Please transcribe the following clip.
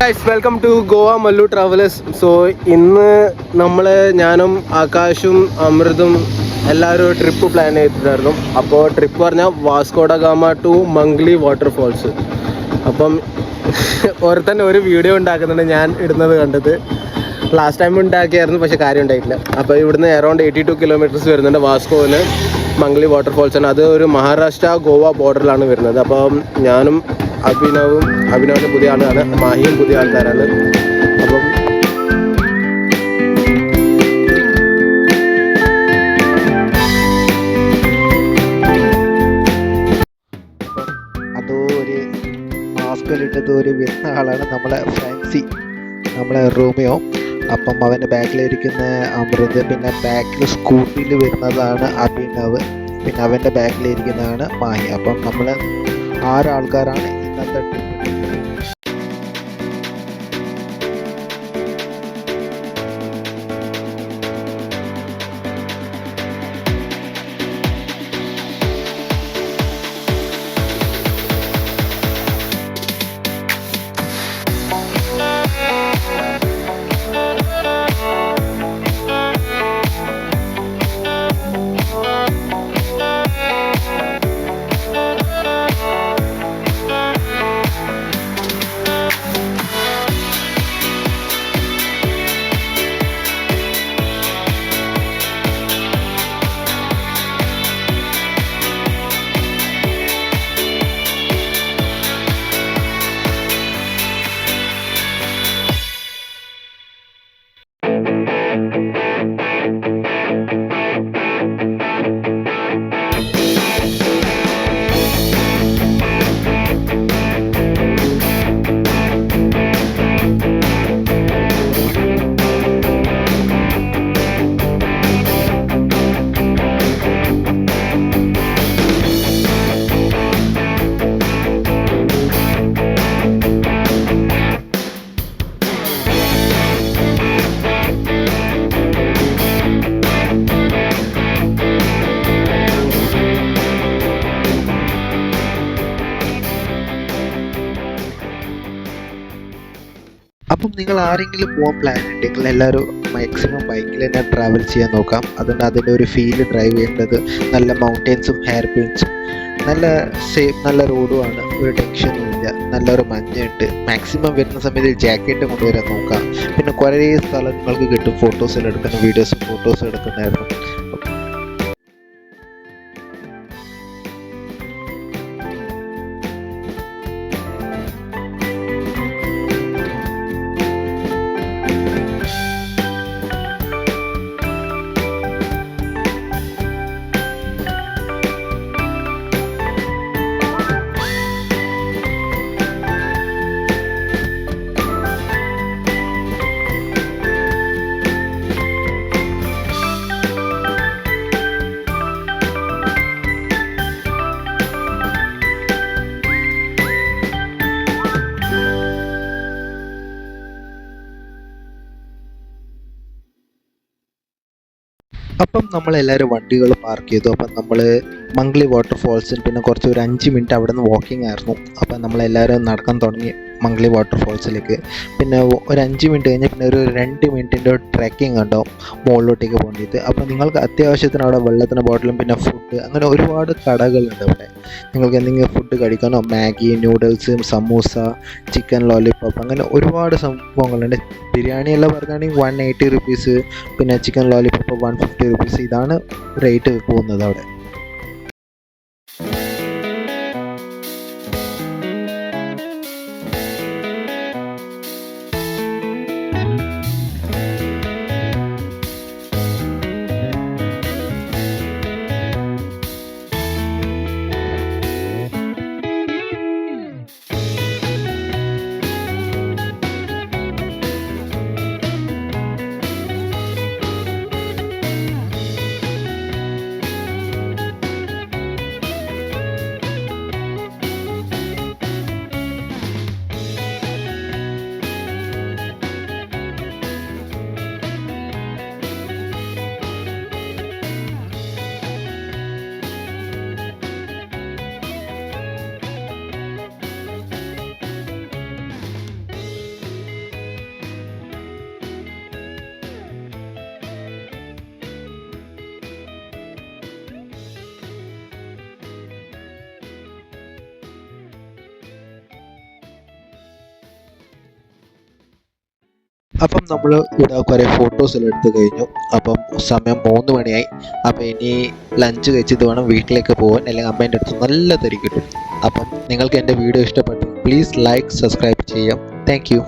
Guys welcome to Goa Mallu travellers. So ഇന്ന് ഞാനും ആകാശും അമൃതും എല്ലാവരും ട്രിപ്പ് പ്ലാൻ ചെയ്തിട്ടായിരുന്നു. അപ്പോൾ ട്രിപ്പ് പറഞ്ഞാൽ വാസ്കോഡ ഗാമ ടു മംഗ്ലി വാട്ടർഫോൾസ്. അപ്പം ഓരോരുത്തന്നെ ഒരു വീഡിയോ ഉണ്ടാക്കുന്നുണ്ട്, ഞാൻ ഇടുന്നത് കണ്ടത്. ലാസ്റ്റ് ടൈം ഉണ്ടാക്കിയായിരുന്നു, പക്ഷേ കാര്യം ഉണ്ടായിട്ടില്ല. അപ്പോൾ ഇവിടുന്ന് അറൗണ്ട് 82 കിലോമീറ്റേഴ്സ് വരുന്നുണ്ട് വാസ്കോന് മംഗ്ലി വാട്ടർഫോൾസാണ്. അത് ഒരു മഹാരാഷ്ട്ര ഗോവ ബോർഡറിലാണ് വരുന്നത്. അപ്പം ഞാനും അഭിനവിൻ്റെ പുതിയ ആളാണ്, മാഹിയും പുതിയ ആൾക്കാരാണ്. അപ്പം അതോ ഒരു മാസ്കിലിട്ടത് ഒരു വരുന്ന ആളാണ് നമ്മളെ ഫ്രാൻസി, നമ്മളെ റോമിയോ. അപ്പം അവൻ്റെ ബാക്കിലിരിക്കുന്ന അമൃത്, പിന്നെ ബാക്കിൽ സ്കൂട്ടിയിൽ വരുന്നതാണ് അഭിനവ്, പിന്നെ അവൻ്റെ ബാക്കിലിരിക്കുന്നതാണ് മാഹി. അപ്പം നമ്മൾ 6 ആൾക്കാരാണ് ഇന്നത്തെ ട്രിപ്പ്. അപ്പം നിങ്ങൾ ആരെങ്കിലും പോകാൻ പ്ലാൻ ഉണ്ടെങ്കിൽ എല്ലാവരും മാക്സിമം ബൈക്കിൽ തന്നെ ട്രാവൽ ചെയ്യാൻ നോക്കാം. അതുകൊണ്ട് അതിൻ്റെ ഒരു ഫീല് ഡ്രൈവ് ചെയ്യേണ്ടത് നല്ല മൗണ്ടെയ്ൻസും ഹെയർ പിൻസും നല്ല നല്ല റോഡുമാണ്, ഒരു ടെൻഷനും ഇല്ല, നല്ലൊരു മഞ്ഞുണ്ട്. മാക്സിമം വരുന്ന സമയത്ത് ജാക്കറ്റ് കൊണ്ടുവരാൻ നോക്കാം. പിന്നെ കുറേ സ്ഥലം നിങ്ങൾക്ക് കിട്ടും ഫോട്ടോസിൽ എടുക്കുന്ന, വീഡിയോസും ഫോട്ടോസും എടുക്കുന്നതായിരുന്നു. അപ്പം നമ്മളെല്ലാവരും വണ്ടികൾ പാർക്ക് ചെയ്തു. അപ്പം നമ്മൾ മംഗ്ലി വാട്ടർഫോൾസിൽ പിന്നെ ഒരു 5 മിനിറ്റ് അവിടെ നിന്ന് വാക്കിംഗ് ആയിരുന്നു. അപ്പം നമ്മളെല്ലാവരും നടക്കാൻ തുടങ്ങി മംഗ്ലി വാട്ടർഫോൾസിലേക്ക്. പിന്നെ ഒരു 5 മിനിറ്റ് കഴിഞ്ഞ് പിന്നെ ഒരു 2 മിനിറ്റിൻ്റെ ട്രെക്കിംഗ് ഉണ്ടാവും മുകളിലോട്ടേക്ക് പോകേണ്ടത്. അപ്പം നിങ്ങൾക്ക് അത്യാവശ്യത്തിന് അവിടെ വെള്ളത്തിന് ബോട്ടിലും പിന്നെ ഫുഡ്, അങ്ങനെ ഒരുപാട് കടകളുണ്ട് അവിടെ. നിങ്ങൾക്ക് എന്തെങ്കിലും ഫുഡ് കഴിക്കാനോ, Maggi, noodles, samosa, chicken lollipop, അങ്ങനെ ഒരുപാട് സംഭവങ്ങളുണ്ട്. ബിരിയാണി എല്ലാം പറയുകയാണെങ്കിൽ 180 റുപ്പീസ്, പിന്നെ ചിക്കൻ ലോലിപോപ്പ് 150 റുപ്പീസ്. ഇതാണ് റേറ്റ് പോകുന്നത് അവിടെ. അപ്പം നമ്മൾ ഇവിടെ കുറേ ഫോട്ടോസെല്ലാം എടുത്ത് കഴിഞ്ഞു. അപ്പം സമയം 3 മണിയായി. അപ്പം ഇനി ലഞ്ച് കഴിച്ചിട്ട് വേണം വീട്ടിലേക്ക് പോകാൻ, അല്ലെങ്കിൽ അമ്മേൻ്റെ അടുത്ത് നല്ല തെറി കിട്ടും. അപ്പം നിങ്ങൾക്ക് എൻ്റെ വീഡിയോ ഇഷ്ടപ്പെട്ടു പ്ലീസ് ലൈക്ക് സബ്സ്ക്രൈബ് ചെയ്യാം. Thank you.